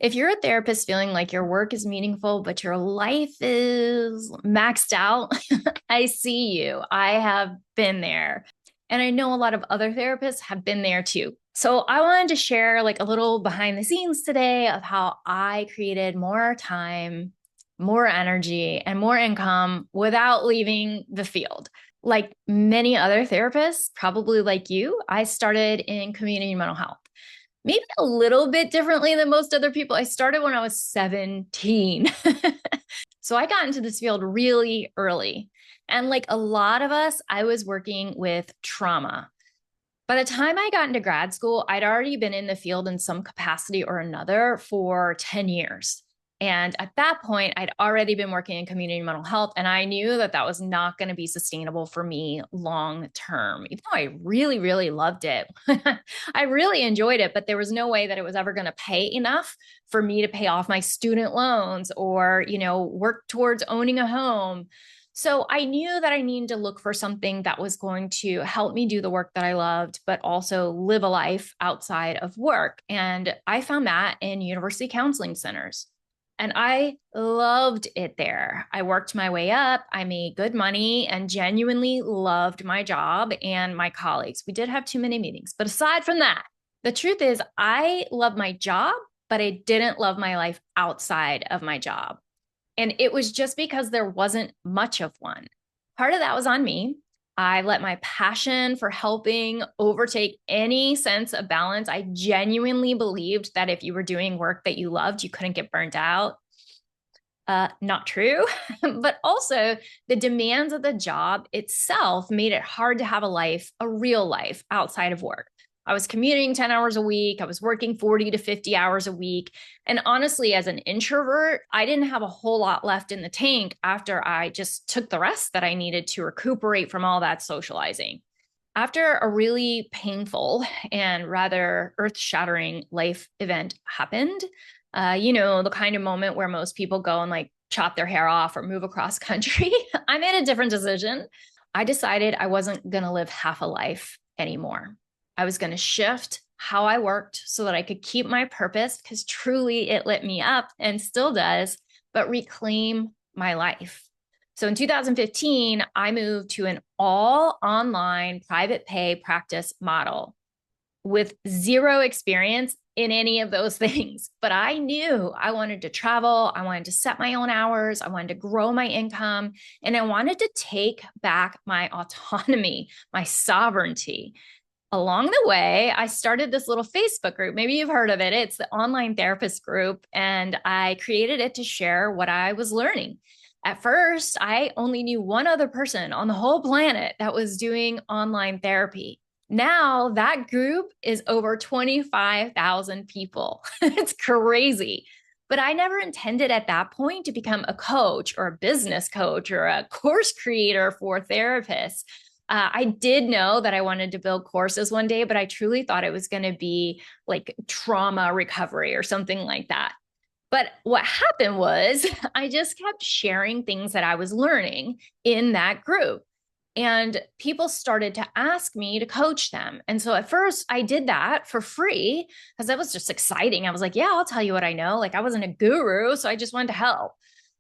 If you're a therapist feeling like your work is meaningful, but your life is maxed out, I see you. I have been there. And I know a lot of other therapists have been there too. So I wanted to share like a little behind the scenes today of how I created more time, more energy, and more income without leaving the field. Like many other therapists, probably like you, I started in community mental health maybe a little bit differently than most other people. I started when I was 17. So I got into this field really early. And like a lot of us, I was working with trauma. By the time I got into grad school, I'd already been in the field in some capacity or another for 10 years. And at that point, I'd already been working in community mental health, and I knew that that was not going to be sustainable for me long term, even though I really, really loved it. I really enjoyed it, but there was no way that it was ever going to pay enough for me to pay off my student loans or, work towards owning a home. So I knew that I needed to look for something that was going to help me do the work that I loved, but also live a life outside of work. And I found that in university counseling centers. And I loved it there. I worked my way up. I made good money and genuinely loved my job and my colleagues. We did have too many meetings. But aside from that, the truth is, I love my job, but I didn't love my life outside of my job. And it was just because there wasn't much of one. Part of that was on me. I let my passion for helping overtake any sense of balance. I genuinely believed that if you were doing work that you loved, you couldn't get burnt out. Not true. But also, the demands of the job itself made it hard to have a life, a real life outside of work. I was commuting 10 hours a week. I was working 40 to 50 hours a week. And honestly, as an introvert, I didn't have a whole lot left in the tank after I just took the rest that I needed to recuperate from all that socializing. After a really painful and rather earth shattering life event happened, the kind of moment where most people go and like chop their hair off or move across country, I made a different decision. I decided I wasn't going to live half a life anymore. I was going to shift how I worked so that I could keep my purpose because truly it lit me up and still does, but reclaim my life. So in 2015, I moved to an all online private pay practice model with zero experience in any of those things. But I knew I wanted to travel. I wanted to set my own hours. I wanted to grow my income. And I wanted to take back my autonomy, my sovereignty. Along the way, I started this little Facebook group. Maybe you've heard of it. It's the online therapist group. And I created it to share what I was learning. At first, I only knew one other person on the whole planet that was doing online therapy. Now that group is over 25,000 people. It's crazy. But I never intended at that point to become a coach or a business coach or a course creator for therapists. I did know that I wanted to build courses one day, but I truly thought it was going to be like trauma recovery or something like that. But what happened was I just kept sharing things that I was learning in that group. And people started to ask me to coach them. And so at first I did that for free because that was just exciting. I was like, yeah, I'll tell you what I know. Like I wasn't a guru, so I just wanted to help.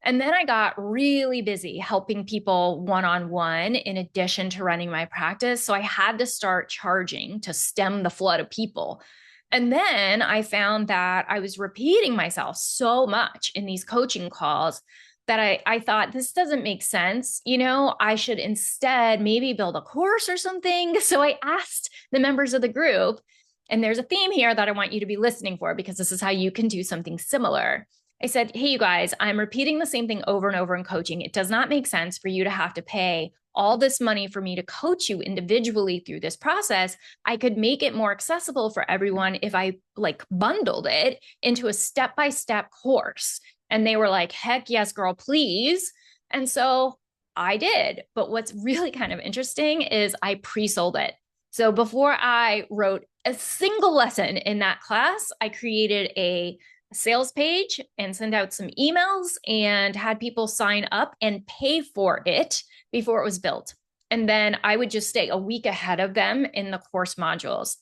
And then I got really busy helping people one on one in addition to running my practice. So I had to start charging to stem the flood of people. And then I found that I was repeating myself so much in these coaching calls that I thought this doesn't make sense. I should instead maybe build a course or something. So I asked the members of the group, and there's a theme here that I want you to be listening for because this is how you can do something similar. I said, hey, you guys, I'm repeating the same thing over and over in coaching. It does not make sense for you to have to pay all this money for me to coach you individually through this process. I could make it more accessible for everyone if I like bundled it into a step-by-step course. And they were like, heck yes, girl, please. And so I did. But what's really kind of interesting is I pre-sold it. So before I wrote a single lesson in that class, I created a sales page and sent out some emails and had people sign up and pay for it before it was built. And then I would just stay a week ahead of them in the course modules.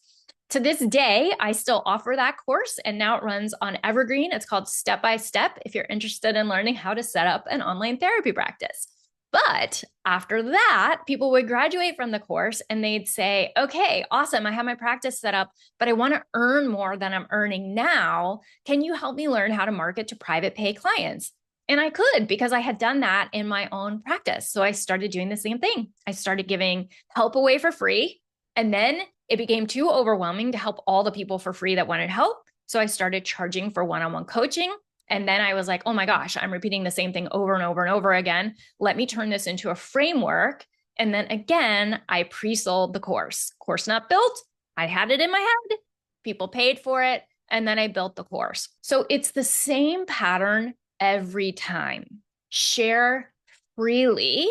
To this day, I still offer that course, and now it runs on Evergreen. It's called Step by Step if you're interested in learning how to set up an online therapy practice. But after that, people would graduate from the course and they'd say, okay, awesome. I have my practice set up, but I want to earn more than I'm earning now. Can you help me learn how to market to private pay clients? And I could, because I had done that in my own practice. So I started doing the same thing. I started giving help away for free. And then it became too overwhelming to help all the people for free that wanted help. So I started charging for one-on-one coaching. And then I was like, oh my gosh, I'm repeating the same thing over and over and over again. Let me turn this into a framework. And then again, I pre-sold the course. Course not built. I had it in my head. People paid for it. And then I built the course. So it's the same pattern every time. Share freely.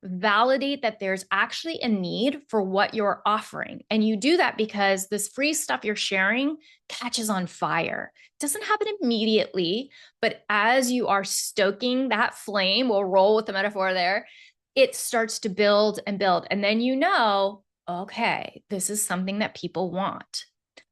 Validate that there's actually a need for what you're offering. And you do that because this free stuff you're sharing catches on fire. It doesn't happen immediately, but as you are stoking that flame, we'll roll with the metaphor there, it starts to build and build. And then you know, okay, this is something that people want.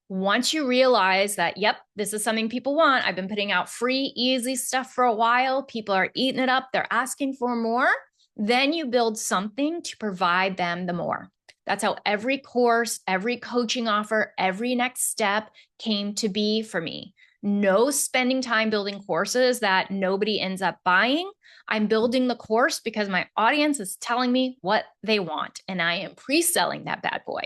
Once you realize that, yep, this is something people want, I've been putting out free, easy stuff for a while, people are eating it up, they're asking for more, then you build something to provide them the more. That's how every course, every coaching offer, every next step came to be for me. No spending time building courses that nobody ends up buying. I'm building the course because my audience is telling me what they want, and I am pre-selling that bad boy.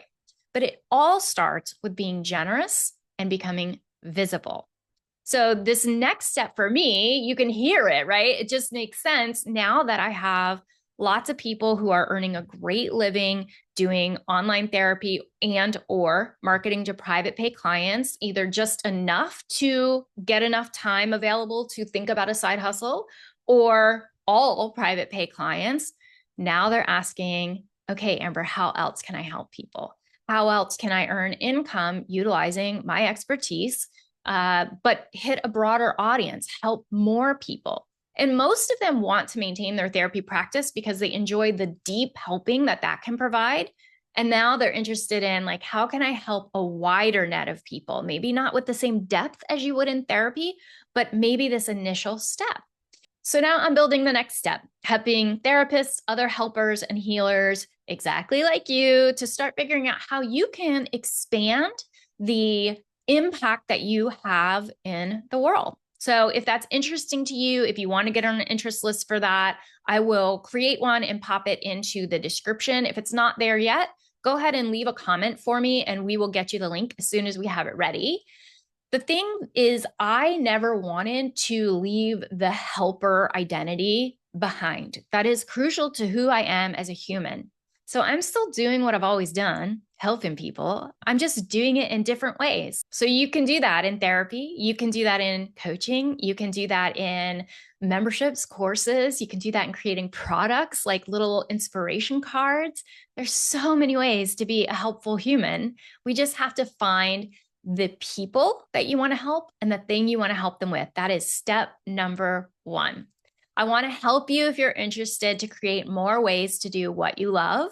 But it all starts with being generous and becoming visible. So this next step for me, you can hear it, right? It just makes sense now that I have lots of people who are earning a great living doing online therapy and or marketing to private pay clients, either just enough to get enough time available to think about a side hustle, or all private pay clients. Now they're asking, okay, Amber, how else can I help people? How else can I earn income utilizing my expertise, but hit a broader audience, help more people? And most of them want to maintain their therapy practice because they enjoy the deep helping that that can provide. And now they're interested in, like, how can I help a wider net of people? Maybe not with the same depth as you would in therapy, but maybe this initial step. So now I'm building the next step, helping therapists, other helpers, and healers exactly like you to start figuring out how you can expand the impact that you have in the world. So if that's interesting to you, if you want to get on an interest list for that, I will create one and pop it into the description. If it's not there yet, go ahead and leave a comment for me and we will get you the link as soon as we have it ready. The thing is, I never wanted to leave the helper identity behind. That is crucial to who I am as a human. So I'm still doing what I've always done, helping people. I'm just doing it in different ways. So you can do that in therapy. You can do that in coaching. You can do that in memberships, courses. You can do that in creating products like little inspiration cards. There's so many ways to be a helpful human. We just have to find the people that you want to help and the thing you want to help them with. That is step number one. I want to help you if you're interested to create more ways to do what you love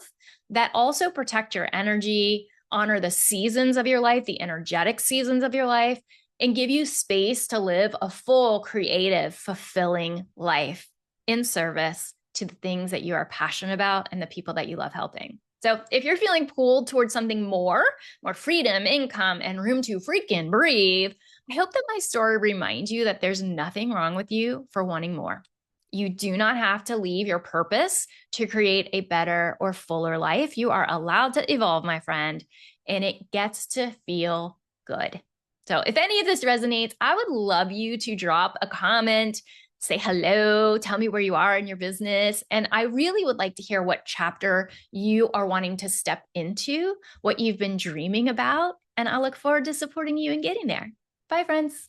that also protect your energy, honor the seasons of your life, the energetic seasons of your life, and give you space to live a full, creative, fulfilling life in service to the things that you are passionate about and the people that you love helping. So if you're feeling pulled towards something more freedom, income, and room to freaking breathe, I hope that my story reminds you that there's nothing wrong with you for wanting more. You do not have to leave your purpose to create a better or fuller life. You are allowed to evolve, my friend, and it gets to feel good. So if any of this resonates, I would love you to drop a comment, say hello, tell me where you are in your business. And I really would like to hear what chapter you are wanting to step into, what you've been dreaming about. And I look forward to supporting you in getting there. Bye, friends.